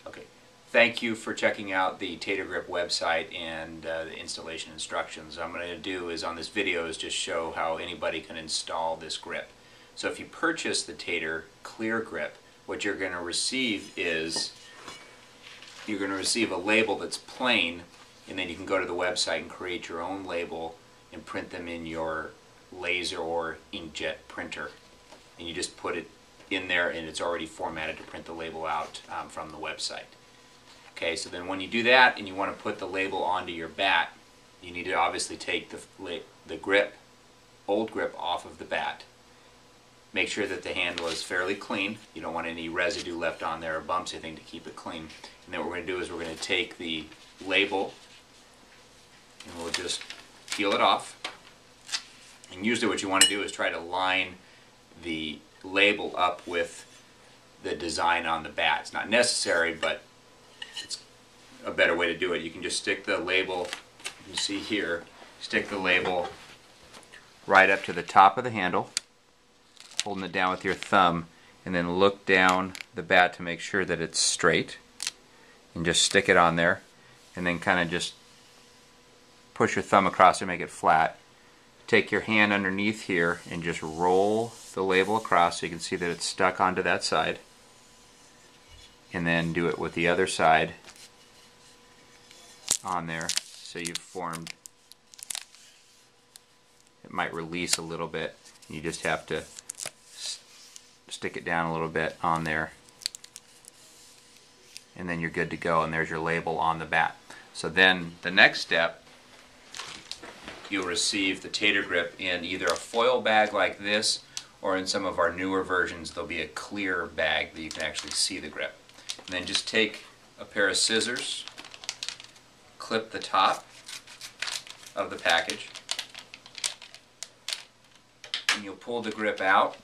Okay. Thank you for checking out the TaterGrip website and the installation instructions. What I'm going to do is on this video is just show how anybody can install this grip. So if you purchase the Tater Clear Grip, what you're going to receive is you're going to receive a label that's plain, and then you can go to the website and create your own label and print them in your laser or inkjet printer. And you just put it in there and it's already formatted to print the label out from the website. Okay, so then when you do that and you want to put the label onto your bat, you need to obviously take the grip, old grip, off of the bat. Make sure that the handle is fairly clean. You don't want any residue left on there or bumps, anything, to keep it clean. And then what we're going to do is we're going to take the label and we'll just peel it off. And usually what you want to do is try to line the label up with the design on the bat. It's not necessary, but it's a better way to do it. You can just stick the label, you see here, stick the label right up to the top of the handle, holding it down with your thumb, and then look down the bat to make sure that it's straight, and just stick it on there, and then kind of just push your thumb across to make it flat. Take your hand underneath here and just roll the label across so you can see that it's stuck onto that side, and then do it with the other side on there so you've formed. It might release a little bit. You just have to stick it down a little bit on there, and then you're good to go, and there's your label on the bat. So then the next step, you'll receive the TaterGrip in either a foil bag like this, or in some of our newer versions there'll be a clear bag that you can actually see the grip. And then just take a pair of scissors, clip the top of the package, and you'll pull the grip out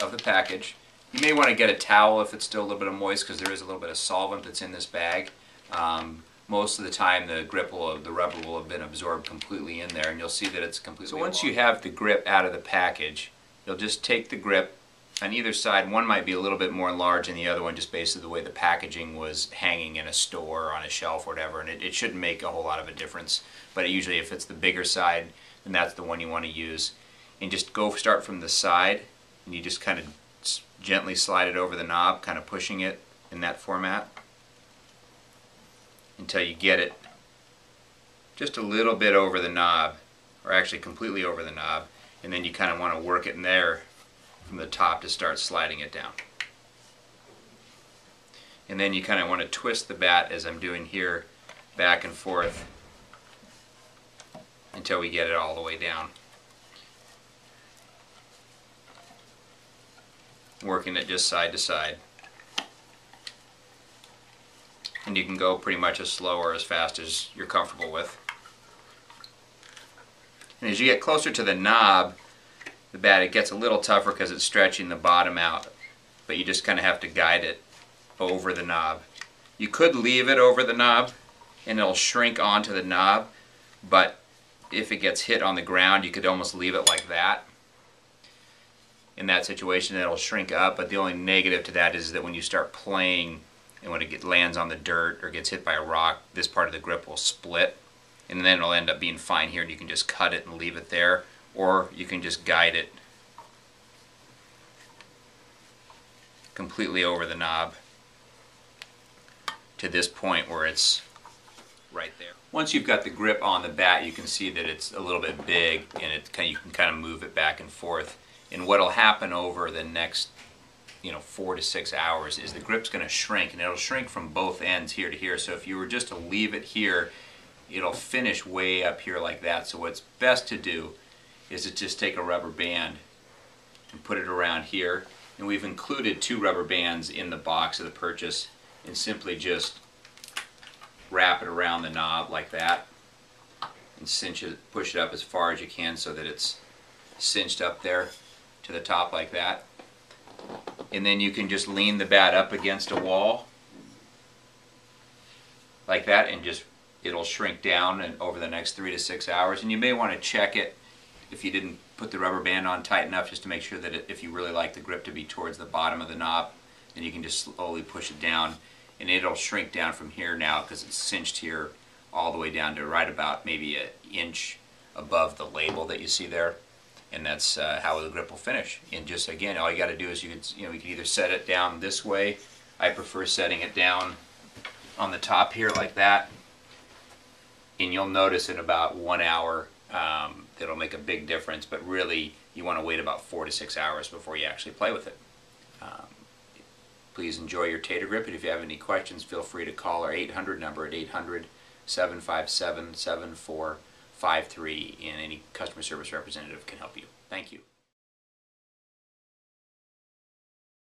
of the package. You may want to get a towel if it's still a little bit of moist, because there is a little bit of solvent that's in this bag. Most of the time the rubber will have been absorbed completely in there, and you'll see that it's completely. So once you have the grip out of the package, you'll just take the grip on either side. One might be a little bit more enlarged than the other one, just based on the way the packaging was hanging in a store or on a shelf or whatever, and it shouldn't make a whole lot of a difference. But usually if it's the bigger side, then that's the one you want to use. And just start from the side, and you just kind of gently slide it over the knob, kind of pushing it in that format until you get it just a little bit over the knob, or actually completely over the knob, and then you kind of want to work it in there from the top to start sliding it down. And then you kind of want to twist the bat, as I'm doing here, back and forth until we get it all the way down. Working it just side to side. And you can go pretty much as slow or as fast as you're comfortable with. And as you get closer to the knob, the bat, it gets a little tougher because it's stretching the bottom out, but you just kind of have to guide it over the knob. You could leave it over the knob and it'll shrink onto the knob, but if it gets hit on the ground, you could almost leave it like that. In that situation, it'll shrink up, but the only negative to that is that when you start playing and when it lands on the dirt or gets hit by a rock, this part of the grip will split, and then it'll end up being fine here, and you can just cut it and leave it there, or you can just guide it completely over the knob to this point where it's right there. Once you've got the grip on the bat, you can see that it's a little bit big, and you can kind of move it back and forth. And what will happen over the next 4 to 6 hours is the grip's going to shrink, and it'll shrink from both ends here to here. So if you were just to leave it here, it'll finish way up here like that. So what's best to do is to just take a rubber band and put it around here. And we've included 2 rubber bands in the box of the purchase, and simply just wrap it around the knob like that and cinch it, push it up as far as you can so that it's cinched up there to the top like that. And then you can just lean the bat up against a wall like that, and just it'll shrink down and over the next 3 to 6 hours. And you may want to check it if you didn't put the rubber band on tight enough, just to make sure that if you really like the grip to be towards the bottom of the knob, then you can just slowly push it down and it'll shrink down from here now because it's cinched here all the way down to right about maybe an inch above the label that you see there, and that's how the grip will finish. And just again, all you got to do is you can either set it down this way. I prefer setting it down on the top here like that, and you'll notice in about 1 hour it'll make a big difference, but really you want to wait about 4 to 6 hours before you actually play with it. Please enjoy your TaterGrip, and if you have any questions, feel free to call our 800 number at 800-757-7453, and any customer service representative can help you. Thank you.